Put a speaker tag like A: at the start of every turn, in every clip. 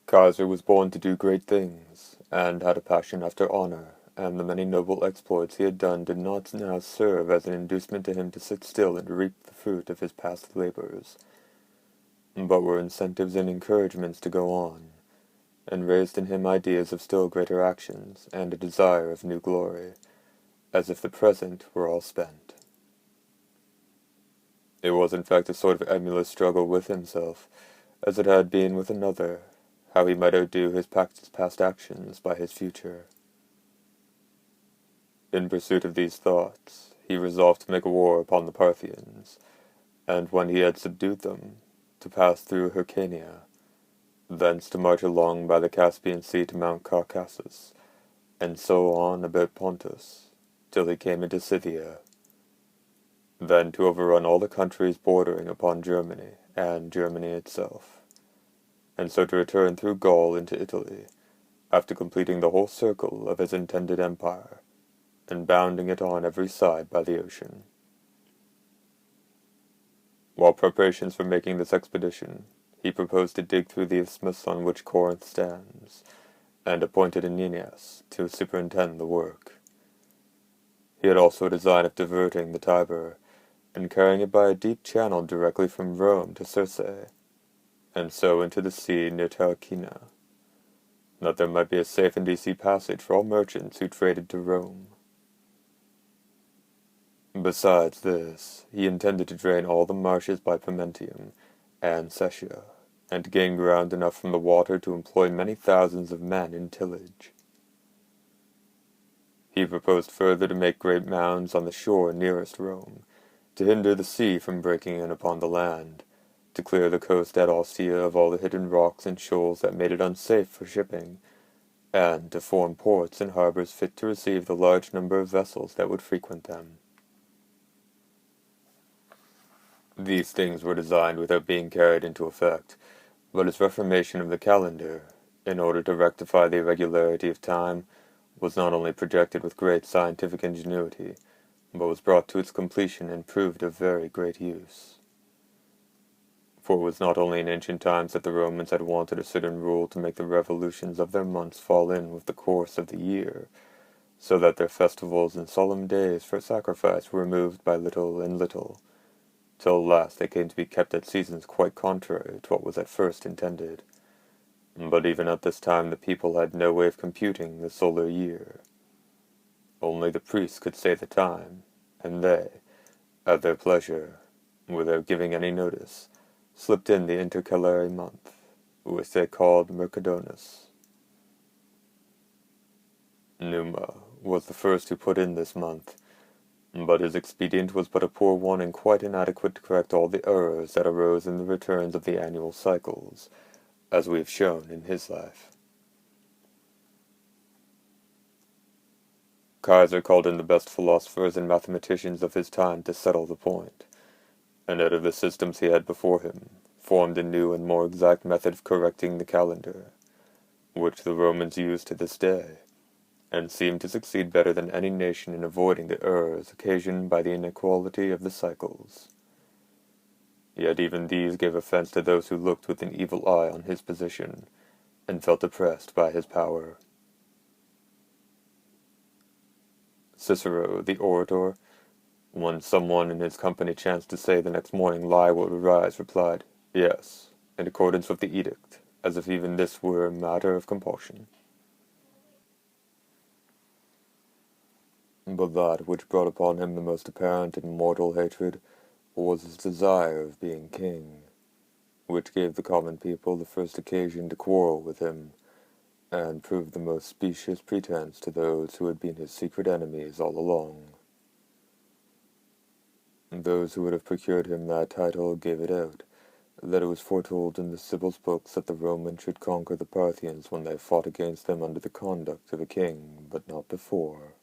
A: Kaiser was born to do great things, and had a passion after honor, and the many noble exploits he had done did not now serve as an inducement to him to sit still and reap the fruit of his past labors, but were incentives and encouragements to go on, and raised in him ideas of still greater actions, and a desire of new glory, as if the present were all spent. It was in fact a sort of emulous struggle with himself, as it had been with another, how he might outdo his past actions by his future. In pursuit of these thoughts, he resolved to make war upon the Parthians, and when he had subdued them, to pass through Hyrcania, thence to march along by the Caspian Sea to Mount Caucasus, and so on about Pontus, till he came into Scythia, then to overrun all the countries bordering upon Germany, and Germany itself, and so to return through Gaul into Italy, after completing the whole circle of his intended empire, and bounding it on every side by the ocean. While preparations for making this expedition, he proposed to dig through the isthmus on which Corinth stands, and appointed Aeneas to superintend the work. He had also a design of diverting the Tiber, and carrying it by a deep channel directly from Rome to Circe, and so into the sea near Tarquina, that there might be a safe and easy passage for all merchants who traded to Rome. Besides this, he intended to drain all the marshes by Pomentium and Setia, and to gain ground enough from the water to employ many thousands of men in tillage. He proposed further to make great mounds on the shore nearest Rome, to hinder the sea from breaking in upon the land, to clear the coast at Ostia of all the hidden rocks and shoals that made it unsafe for shipping, and to form ports and harbors fit to receive the large number of vessels that would frequent them. These things were designed without being carried into effect, but his reformation of the calendar, in order to rectify the irregularity of time, was not only projected with great scientific ingenuity, but was brought to its completion and proved of very great use. For it was not only in ancient times that the Romans had wanted a certain rule to make the revolutions of their months fall in with the course of the year, so that their festivals and solemn days for sacrifice were removed by little and little, till at last they came to be kept at seasons quite contrary to what was at first intended. But even at this time the people had no way of computing the solar year. Only the priests could say the time, and they, at their pleasure, without giving any notice, slipped in the intercalary month, which they called Mercedonus. Numa was the first who put in this month, but his expedient was but a poor one and quite inadequate to correct all the errors that arose in the returns of the annual cycles, as we have shown in his life. Kaiser called in the best philosophers and mathematicians of his time to settle the point, and out of the systems he had before him, formed a new and more exact method of correcting the calendar, which the Romans use to this day, and seem to succeed better than any nation in avoiding the errors occasioned by the inequality of the cycles. Yet even these gave offense to those who looked with an evil eye on his position, and felt oppressed by his power. Cicero, the orator, when someone in his company chanced to say the next morning Lie would arise, replied, "Yes, in accordance with the edict," as if even this were a matter of compulsion. But that which brought upon him the most apparent and mortal hatred was his desire of being king, which gave the common people the first occasion to quarrel with him, and proved the most specious pretense to those who had been his secret enemies all along. Those who would have procured him that title gave it out, that it was foretold in the Sibyl's books that the Romans should conquer the Parthians when they fought against them under the conduct of a king, but not before.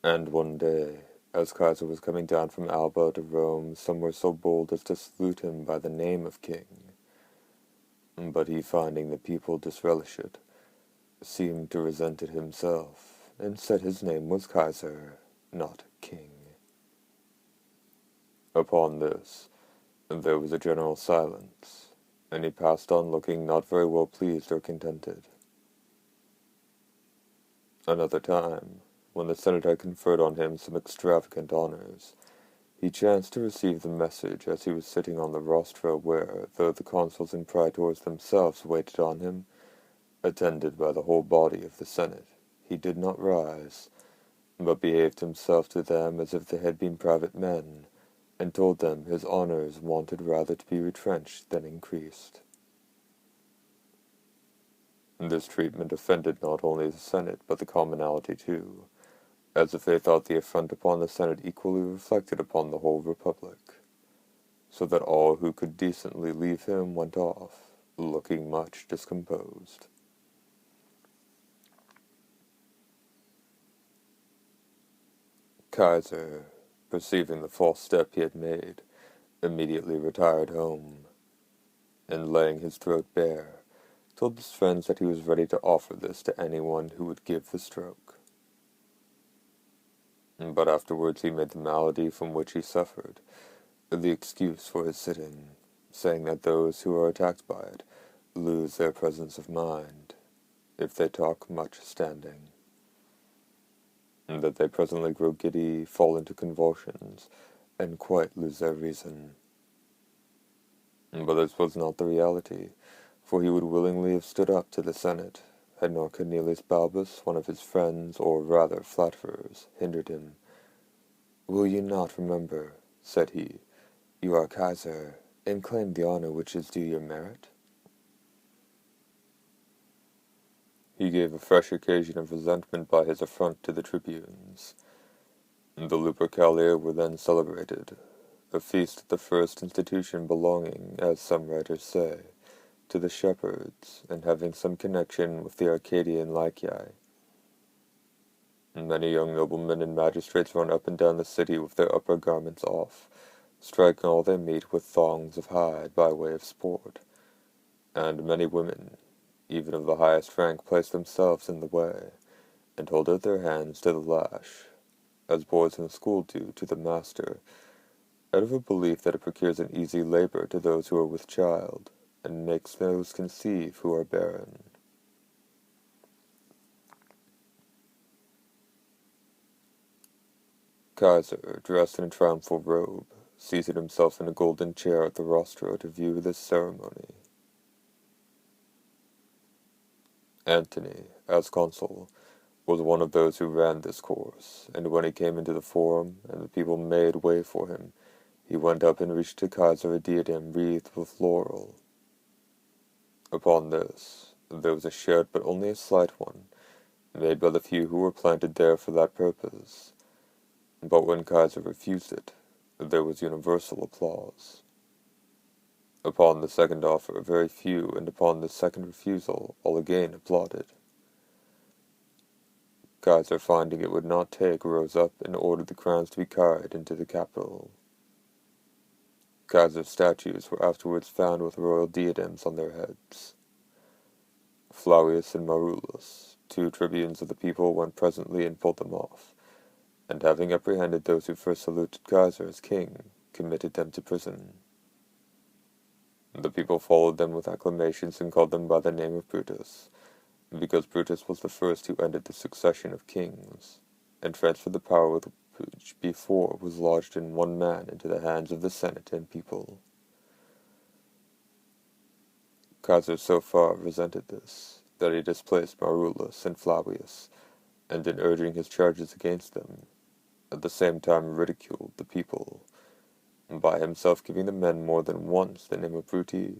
A: And one day, as Kaiser was coming down from Alba to Rome, some were so bold as to salute him by the name of king. But he, finding the people disrelish it, seemed to resent it himself, and said his name was Kaiser, not king. Upon this, there was a general silence, and he passed on looking not very well pleased or contented. Another time, when the Senate had conferred on him some extravagant honors, he chanced to receive the message as he was sitting on the rostra where, though the consuls and praetors themselves waited on him, attended by the whole body of the Senate, he did not rise, but behaved himself to them as if they had been private men, and told them his honors wanted rather to be retrenched than increased. This treatment offended not only the Senate, but the commonalty too, as if they thought the affront upon the Senate equally reflected upon the whole republic, so that all who could decently leave him went off, looking much discomposed. Kaiser, perceiving the false step he had made, immediately retired home, and laying his throat bare, told his friends that he was ready to offer this to anyone who would give the stroke. But afterwards he made the malady from which he suffered the excuse for his sitting, saying that those who are attacked by it lose their presence of mind, if they talk much standing, and that they presently grow giddy, fall into convulsions, and quite lose their reason. But this was not the reality, for he would willingly have stood up to the Senate, had not Cornelius Balbus, one of his friends, or rather flatterers, hindered him. "Will you not remember," said he, "you are Kaiser, and claim the honor which is due your merit?" He gave a fresh occasion of resentment by his affront to the tribunes. The Lupercalia were then celebrated, a feast the first institution belonging, as some writers say, to the shepherds, and having some connection with the Arcadian Lycae. Many young noblemen and magistrates run up and down the city with their upper garments off, striking all they meet with thongs of hide by way of sport, and many women, even of the highest rank, place themselves in the way, and hold out their hands to the lash, as boys in school do to the master, out of a belief that it procures an easy labor to those who are with child, and makes those conceive who are barren. Kaiser, dressed in a triumphal robe, seated himself in a golden chair at the rostra to view this ceremony. Antony, as consul, was one of those who ran this course, and when he came into the forum, and the people made way for him, he went up and reached to Kaiser a diadem wreathed with laurel. Upon this, there was a shed, but only a slight one, made by the few who were planted there for that purpose. But when Kaiser refused it, there was universal applause. Upon the second offer, very few, and upon the second refusal, all again applauded. Kaiser, finding it would not take, rose up and ordered the crowns to be carried into the capital. Kaiser's statues were afterwards found with royal diadems on their heads. Flavius and Marullus, two tribunes of the people, went presently and pulled them off, and having apprehended those who first saluted Kaiser as king, committed them to prison. The people followed them with acclamations and called them by the name of Brutus, because Brutus was the first who ended the succession of kings, and transferred the power which before was lodged in one man into the hands of the Senate and people. Kaiser so far resented this, that he displaced Marullus and Flavius, and in urging his charges against them, at the same time ridiculed the people, by himself giving the men more than once the name of Bruti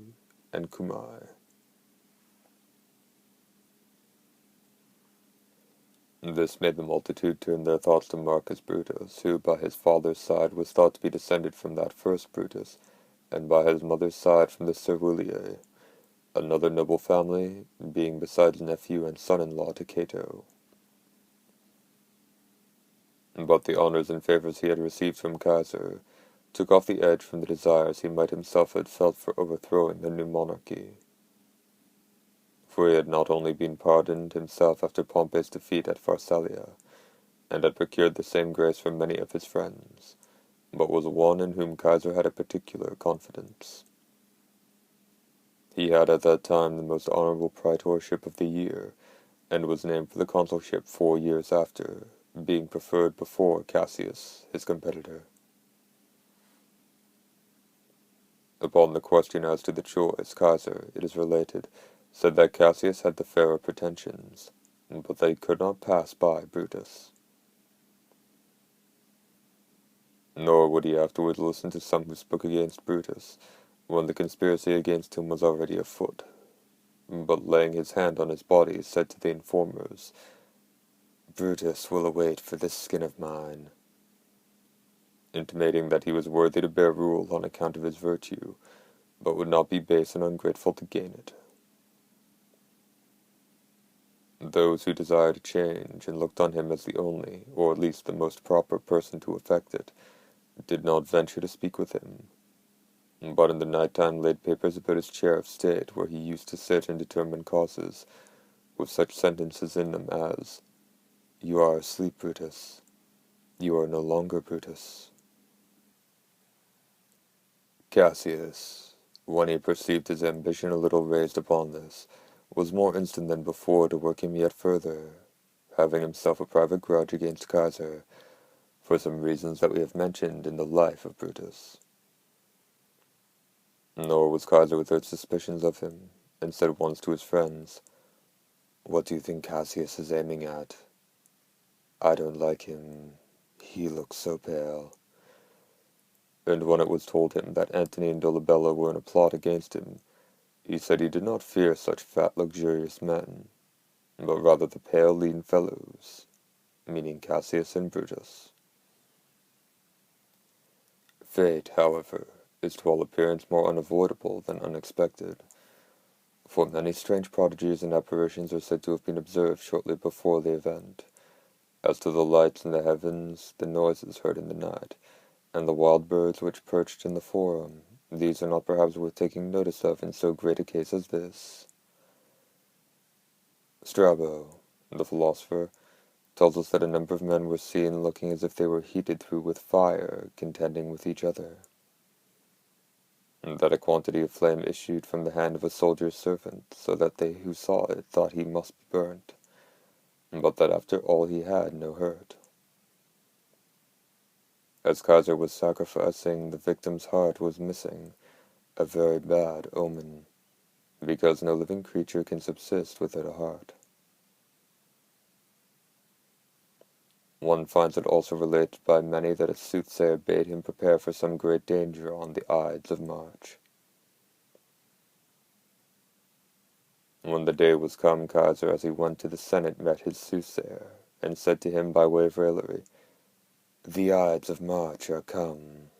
A: and Cumae. This made the multitude turn their thoughts to Marcus Brutus, who by his father's side was thought to be descended from that first Brutus, and by his mother's side from the Serviliae, another noble family, being besides nephew and son-in-law to Cato. But the honors and favors he had received from Kaiser took off the edge from the desires he might himself have felt for overthrowing the new monarchy. For he had not only been pardoned himself after Pompey's defeat at Pharsalia, and had procured the same grace from many of his friends, but was one in whom Kaiser had a particular confidence. He had at that time the most honorable praetorship of the year, and was named for the consulship 4 years after, being preferred before Cassius, his competitor. Upon the question as to the choice, Caesar, it is related, said that Cassius had the fairer pretensions, but that he could not pass by Brutus. Nor would he afterwards listen to some who spoke against Brutus, when the conspiracy against him was already afoot, but laying his hand on his body, said to the informers, "Brutus will await for this skin of mine," intimating that he was worthy to bear rule on account of his virtue, but would not be base and ungrateful to gain it. Those who desired a change, and looked on him as the only, or at least the most proper person to effect it, did not venture to speak with him, but in the night time laid papers about his chair of state, where he used to sit and determine causes, with such sentences in them as, "You are asleep, Brutus. You are no longer Brutus." Cassius, when he perceived his ambition a little raised upon this, was more instant than before to work him yet further, having himself a private grudge against Caesar, for some reasons that we have mentioned in the life of Brutus. Nor was Caesar without suspicions of him, and said once to his friends, "What do you think Cassius is aiming at? I don't like him. He looks so pale." And when it was told him that Antony and Dolabella were in a plot against him, he said he did not fear such fat, luxurious men, but rather the pale, lean fellows, meaning Cassius and Brutus. Fate, however, is to all appearance more unavoidable than unexpected, for many strange prodigies and apparitions are said to have been observed shortly before the event. As to the lights in the heavens, the noises heard in the night, and the wild birds which perched in the forum, these are not perhaps worth taking notice of in so great a case as this. Strabo, the philosopher, tells us that a number of men were seen looking as if they were heated through with fire, contending with each other, and that a quantity of flame issued from the hand of a soldier's servant, so that they who saw it thought he must be burnt, but that after all he had no hurt. As Caesar was sacrificing, the victim's heart was missing, a very bad omen, because no living creature can subsist without a heart. One finds it also related by many that a soothsayer bade him prepare for some great danger on the Ides of March. When the day was come, Caesar, as he went to the Senate, met his soothsayer, and said to him by way of raillery, "The Ides of March are come."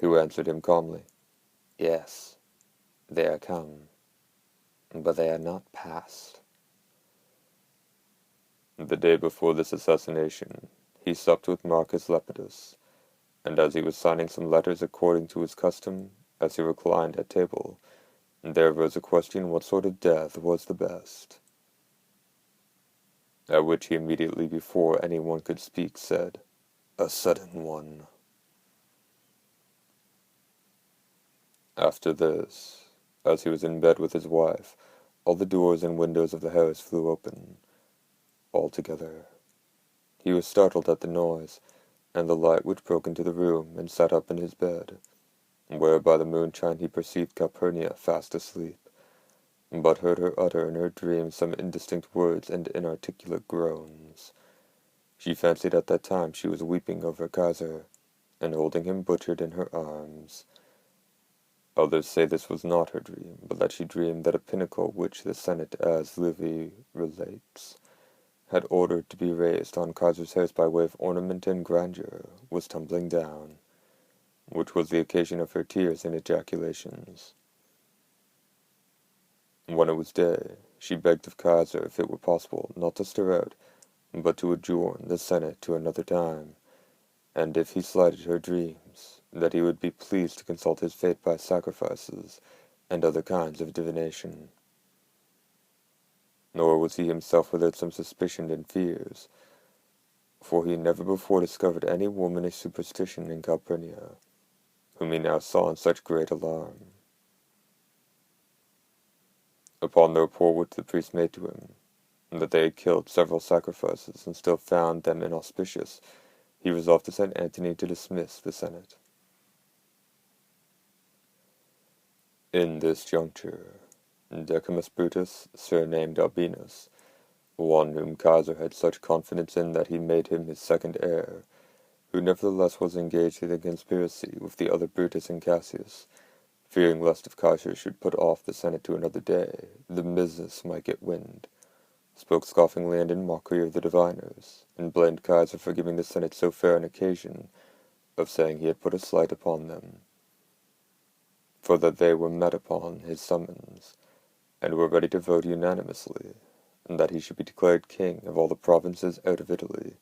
A: Who answered him calmly, "Yes, they are come, but they are not past." The day before this assassination, he supped with Marcus Lepidus, and as he was signing some letters according to his custom, as he reclined at table, there arose a question what sort of death was the best. At which he immediately, before any one could speak, said, "A sudden one." After this, as he was in bed with his wife, all the doors and windows of the house flew open, altogether. He was startled at the noise, and the light which broke into the room, and sat up in his bed, where by the moonshine he perceived Calpurnia fast asleep, but heard her utter in her dream some indistinct words and inarticulate groans. She fancied at that time she was weeping over Caesar, and holding him butchered in her arms. Others say this was not her dream, but that she dreamed that a pinnacle which the Senate, as Livy relates, had ordered to be raised on Caesar's house by way of ornament and grandeur, was tumbling down, which was the occasion of her tears and ejaculations. When it was day, she begged of Caesar, if it were possible, not to stir out, but to adjourn the Senate to another time, and if he slighted her dreams, that he would be pleased to consult his fate by sacrifices and other kinds of divination. Nor was he himself without some suspicion and fears, for he never before discovered any womanish superstition in Calpurnia, whom he now saw in such great alarm. upon the report which the priest made to him, that they had killed several sacrifices and still found them inauspicious, he resolved to send Antony to dismiss the Senate. In this juncture, Decimus Brutus, surnamed Albinus, one whom Caesar had such confidence in that he made him his second heir, who nevertheless was engaged in a conspiracy with the other Brutus and Cassius, fearing lest if Caesar should put off the Senate to another day, the business might get wind, spoke scoffingly and in mockery of the diviners, and blamed Caesar for giving the Senate so fair an occasion of saying he had put a slight upon them, for that they were met upon his summons, and were ready to vote unanimously, and that he should be declared king of all the provinces out of Italy,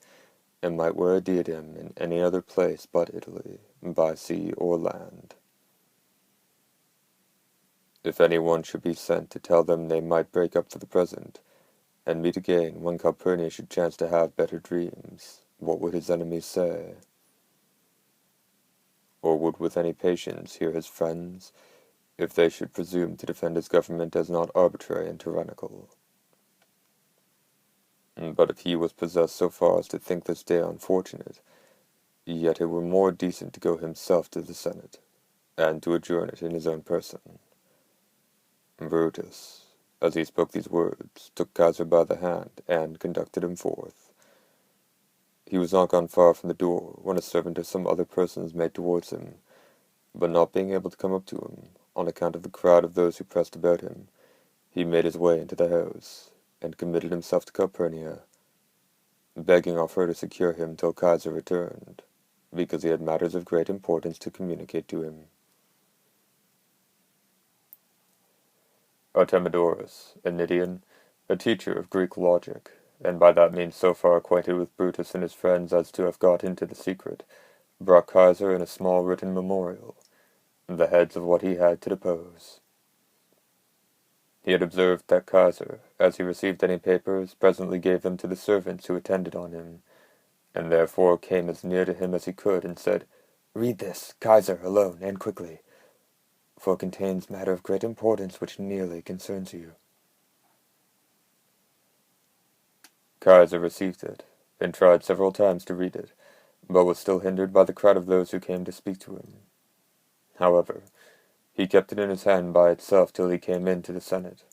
A: and might wear a diadem in any other place but Italy, by sea or land. If any one should be sent to tell them they might break up for the present, and meet again when Calpurnia should chance to have better dreams, what would his enemies say? Or would with any patience hear his friends, if they should presume to defend his government as not arbitrary and tyrannical? But if he was possessed so far as to think this day unfortunate, yet it were more decent to go himself to the Senate, and to adjourn it in his own person. Brutus, as he spoke these words, took Caesar by the hand, and conducted him forth. He was not gone far from the door, when a servant of some other persons made towards him, but not being able to come up to him, on account of the crowd of those who pressed about him, he made his way into the house, and committed himself to Calpurnia, begging of her to secure him till Caesar returned, because he had matters of great importance to communicate to him. Artemidorus, a Nidian, a teacher of Greek logic, and by that means so far acquainted with Brutus and his friends as to have got into the secret, brought Caesar in a small written memorial, the heads of what he had to depose. He had observed that Caesar, as he received any papers, presently gave them to the servants who attended on him, and therefore came as near to him as he could, and said, "Read this, Caesar, alone, and quickly, for it contains matter of great importance which nearly concerns you." Caesar received it, and tried several times to read it, but was still hindered by the crowd of those who came to speak to him. However, he kept it in his hand by itself till he came into the Senate.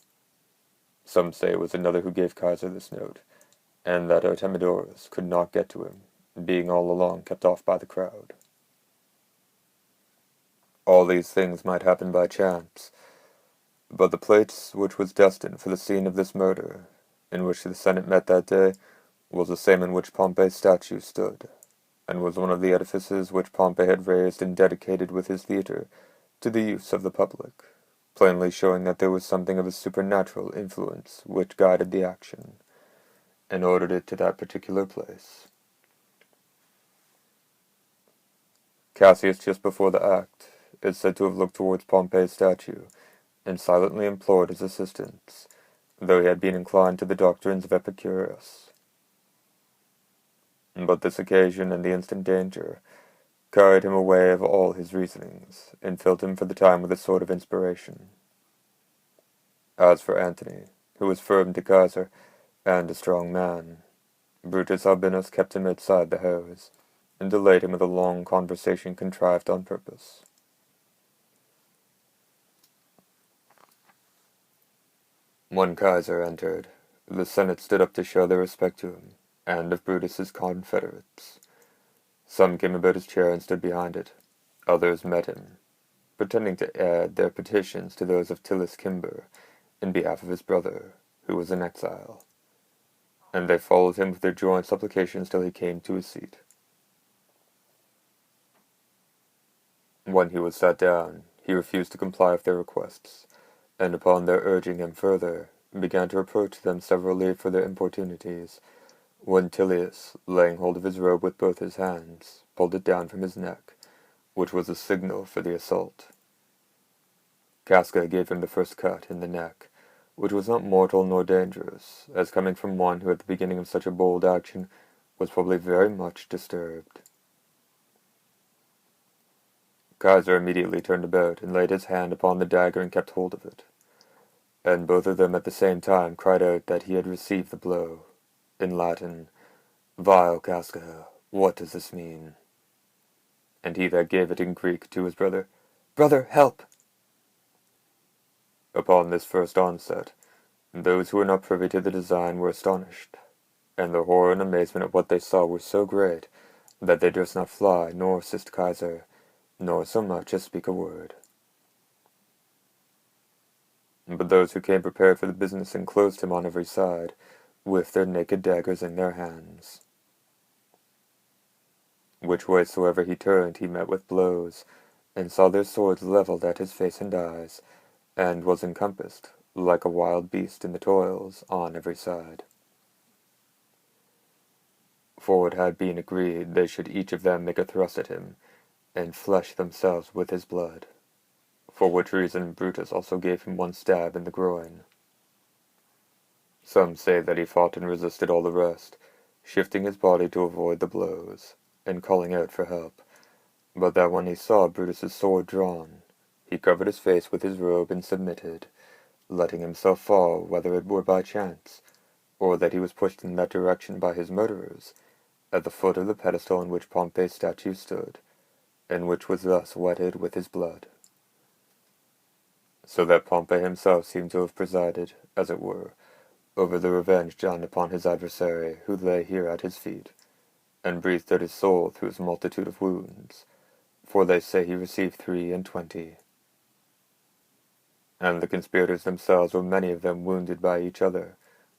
A: Some say it was another who gave Caesar this note, and that Artemidorus could not get to him, being all along kept off by the crowd. All these things might happen by chance, but the place which was destined for the scene of this murder, in which the Senate met that day, was the same in which Pompey's statue stood, and was one of the edifices which Pompey had raised and dedicated with his theatre to the use of the public, plainly showing that there was something of a supernatural influence which guided the action, and ordered it to that particular place. Cassius, just before the act, is said to have looked towards Pompey's statue, and silently implored his assistance, though he had been inclined to the doctrines of Epicurus. But this occasion and the instant danger carried him away of all his reasonings, and filled him for the time with a sort of inspiration. As for Antony, who was firm to Caesar, and a strong man, Brutus Albinus kept him outside the house, and delayed him with a long conversation contrived on purpose. When Caesar entered, the Senate stood up to show their respect to him, and of Brutus's confederates. Some came about his chair and stood behind it. Others met him, pretending to add their petitions to those of Tullus Cimber, in behalf of his brother, who was in exile, and they followed him with their joint supplications till he came to his seat. When he was sat down, he refused to comply with their requests, and upon their urging him further, began to reproach them severally for their importunities, when Tullius, laying hold of his robe with both his hands, pulled it down from his neck, which was a signal for the assault. Casca gave him the first cut in the neck, which was not mortal nor dangerous, as coming from one who at the beginning of such a bold action was probably very much disturbed. Caesar immediately turned about, and laid his hand upon the dagger and kept hold of it. and both of them at the same time cried out that he had received the blow. In Latin, Vile Casca, what does this mean? And he that gave it in Greek to his brother, Brother, help! Upon this first onset, those who were not privy to the design were astonished, and their horror and amazement at what they saw were so great, that they durst not fly, nor assist Kaiser, nor so much as speak a word. But those who came prepared for the business enclosed him on every side, with their naked daggers in their hands. Which way soever he turned he met with blows, and saw their swords levelled at his face and eyes, and was encompassed, like a wild beast in the toils, on every side. For it had been agreed they should each of them make a thrust at him, and flesh themselves with his blood, for which reason Brutus also gave him one stab in the groin. Some say that he fought and resisted all the rest, shifting his body to avoid the blows, and calling out for help, but that when he saw Brutus's sword drawn, he covered his face with his robe and submitted, letting himself fall, whether it were by chance, or that he was pushed in that direction by his murderers, at the foot of the pedestal on which Pompey's statue stood, and which was thus wetted with his blood. So that Pompey himself seemed to have presided, as it were, over the revenge done upon his adversary, who lay here at his feet, and breathed out his soul through his multitude of wounds, for they say he received 23. And the conspirators themselves were many of them wounded by each other,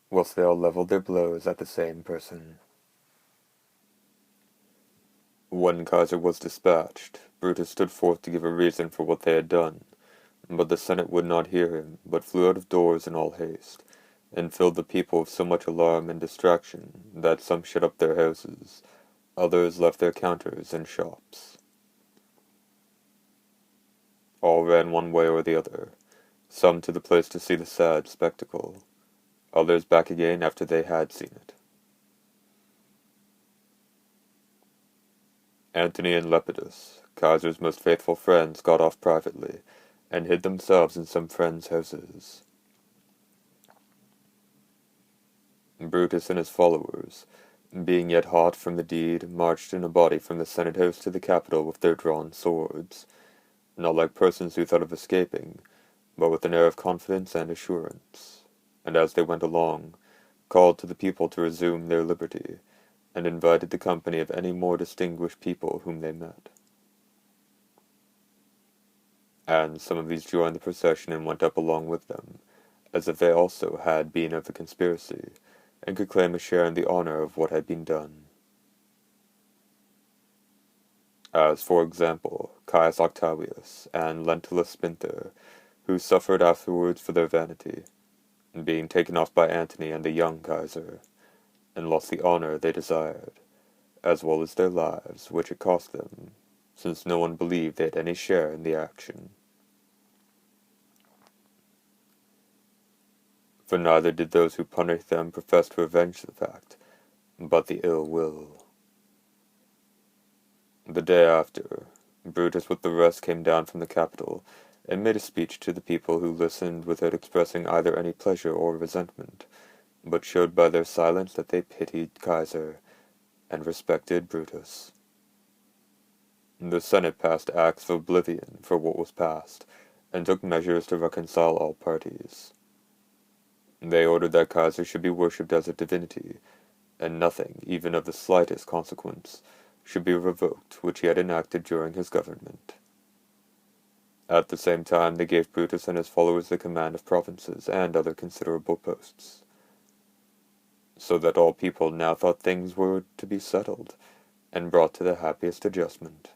A: whilst they all levelled their blows at the same person. When Kaiser was dispatched, Brutus stood forth to give a reason for what they had done, but the Senate would not hear him, but flew out of doors in all haste, and filled the people with so much alarm and distraction, that some shut up their houses, others left their counters and shops. All ran one way or the other, some to the place to see the sad spectacle, others back again after they had seen it. Antony and Lepidus, Kaiser's most faithful friends, got off privately, and hid themselves in some friends' houses. Brutus and his followers, being yet hot from the deed, marched in a body from the Senate house to the Capitol with their drawn swords, not like persons who thought of escaping, but with an air of confidence and assurance, and as they went along, called to the people to resume their liberty, and invited the company of any more distinguished people whom they met. And some of these joined the procession and went up along with them, as if they also had been of the conspiracy, and could claim a share in the honor of what had been done. As, for example, Caius Octavius and Lentulus Spinther, who suffered afterwards for their vanity, being taken off by Antony and the young Kaiser, and lost the honor they desired, as well as their lives, which it cost them, since no one believed they had any share in the action. For neither did those who punished them profess to avenge the fact, but the ill will. The day after, Brutus with the rest came down from the Capitol, and made a speech to the people, who listened without expressing either any pleasure or resentment, but showed by their silence that they pitied Kaiser, and respected Brutus. The Senate passed acts of oblivion for what was past, and took measures to reconcile all parties. They ordered that Kaiser should be worshipped as a divinity, and nothing, even of the slightest consequence, should be revoked which he had enacted during his government. At the same time they gave Brutus and his followers the command of provinces and other considerable posts, so that all people now thought things were to be settled, and brought to the happiest adjustment.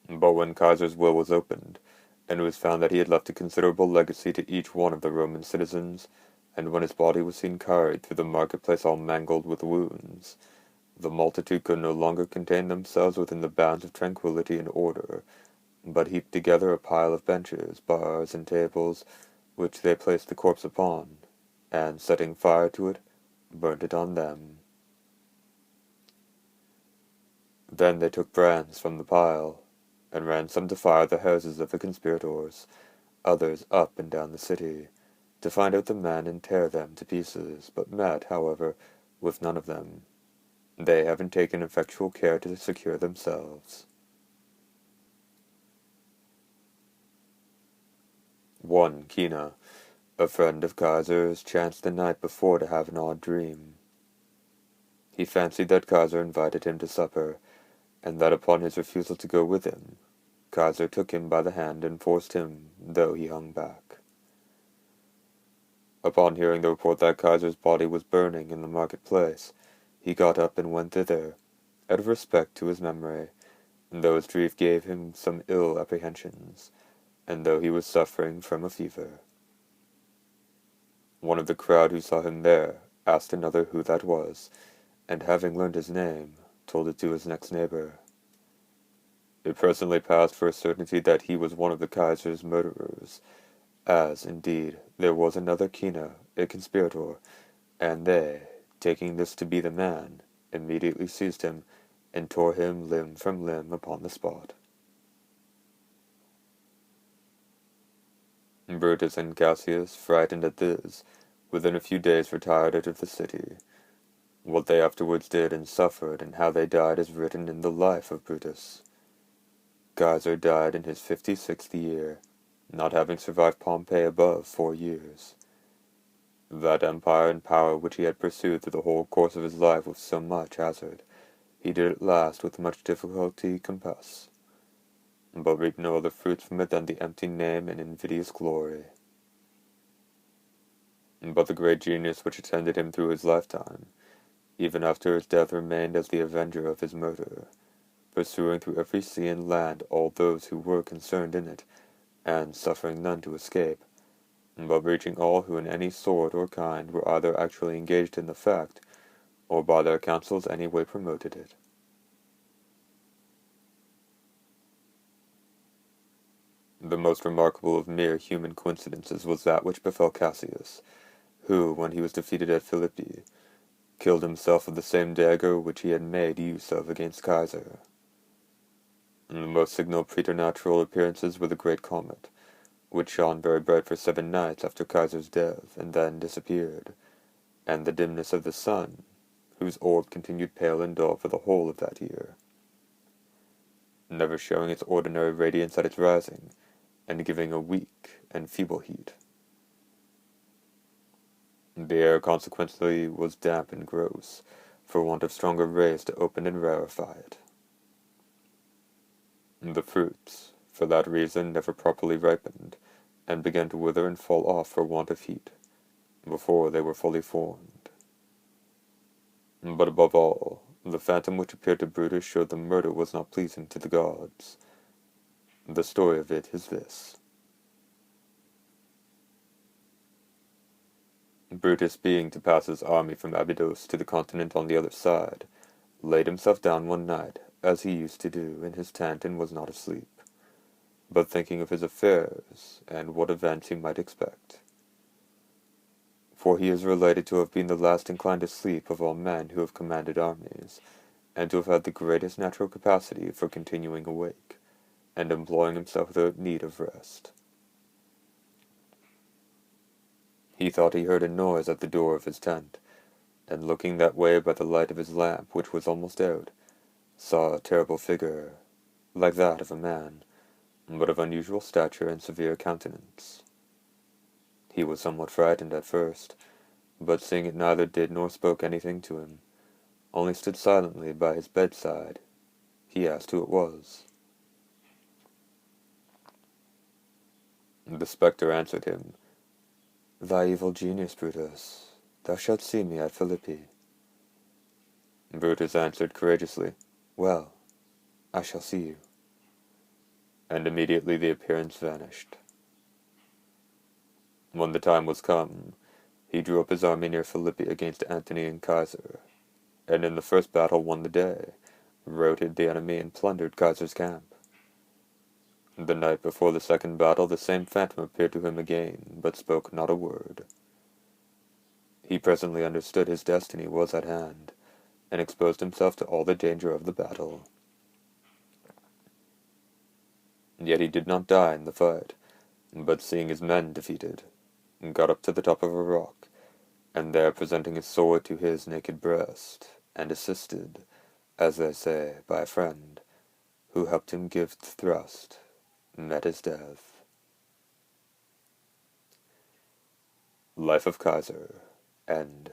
A: But when Kaiser's will was opened, and it was found that he had left a considerable legacy to each one of the Roman citizens, and when his body was seen carried through the marketplace all mangled with wounds, the multitude could no longer contain themselves within the bounds of tranquillity and order, but heaped together a pile of benches, bars, and tables, which they placed the corpse upon, and, setting fire to it, burnt it on them. Then they took brands from the pile, and ran some to fire the houses of the conspirators, others up and down the city, to find out the men and tear them to pieces, but met, however, with none of them, they having taken effectual care to secure themselves. One Kina, a friend of Kaiser's, chanced the night before to have an odd dream. He fancied that Kaiser invited him to supper, and that upon his refusal to go with him, Kaiser took him by the hand and forced him, though he hung back. Upon hearing the report that Kaiser's body was burning in the market-place, he got up and went thither, out of respect to his memory, and though his grief gave him some ill apprehensions, and though he was suffering from a fever. One of the crowd who saw him there asked another who that was, and having learned his name, told it to his next neighbor. It presently passed for a certainty that he was one of the Kaiser's murderers, as, indeed, there was another Kina, a conspirator, and they, taking this to be the man, immediately seized him, and tore him limb from limb upon the spot. Brutus and Cassius, frightened at this, within a few days retired out of the city. What they afterwards did and suffered, and how they died, is written in the life of Brutus. Caesar died in his 56th year, not having survived Pompey above 4 years. That empire and power which he had pursued through the whole course of his life with so much hazard, he did at last with much difficulty compass, but reaped no other fruits from it than the empty name and invidious glory. But the great genius which attended him through his lifetime, even after his death, remained as the avenger of his murder, pursuing through every sea and land all those who were concerned in it, and suffering none to escape, but reaching all who in any sort or kind were either actually engaged in the fact, or by their counsels any way promoted it. The most remarkable of mere human coincidences was that which befell Cassius, who, when he was defeated at Philippi, killed himself with the same dagger which he had made use of against Caesar. And the most signal preternatural appearances were the great comet, which shone very bright for 7 nights after Caesar's death, and then disappeared, and the dimness of the sun, whose orb continued pale and dull for the whole of that year, never showing its ordinary radiance at its rising, and giving a weak and feeble heat. The air consequently was damp and gross, for want of stronger rays to open and rarefy it. The fruits, for that reason, never properly ripened, and began to wither and fall off for want of heat, before they were fully formed. But above all, the phantom which appeared to Brutus showed the murder was not pleasing to the gods. The story of it is this. Brutus, being to pass his army from Abydos to the continent on the other side, laid himself down one night, as he used to do, in his tent, and was not asleep, but thinking of his affairs, and what events he might expect. For he is related to have been the last inclined to sleep of all men who have commanded armies, and to have had the greatest natural capacity for continuing awake, and employing himself without need of rest. He thought he heard a noise at the door of his tent, and looking that way by the light of his lamp, which was almost out, saw a terrible figure, like that of a man, but of unusual stature and severe countenance. He was somewhat frightened at first, but seeing it neither did nor spoke anything to him, only stood silently by his bedside, he asked who it was. The spectre answered him, "Thy evil genius, Brutus, thou shalt see me at Philippi." Brutus answered courageously, "Well, I shall see you." And immediately the appearance vanished. When the time was come, he drew up his army near Philippi against Antony and Caesar, and in the first battle won the day, routed the enemy, and plundered Caesar's camp. The night before the second battle the same phantom appeared to him again, but spoke not a word. He presently understood his destiny was at hand, and exposed himself to all the danger of the battle. Yet he did not die in the fight, but seeing his men defeated, got up to the top of a rock, and there presenting his sword to his naked breast, and assisted, as they say, by a friend, who helped him give the thrust, met his death. Life of Kaiser, End.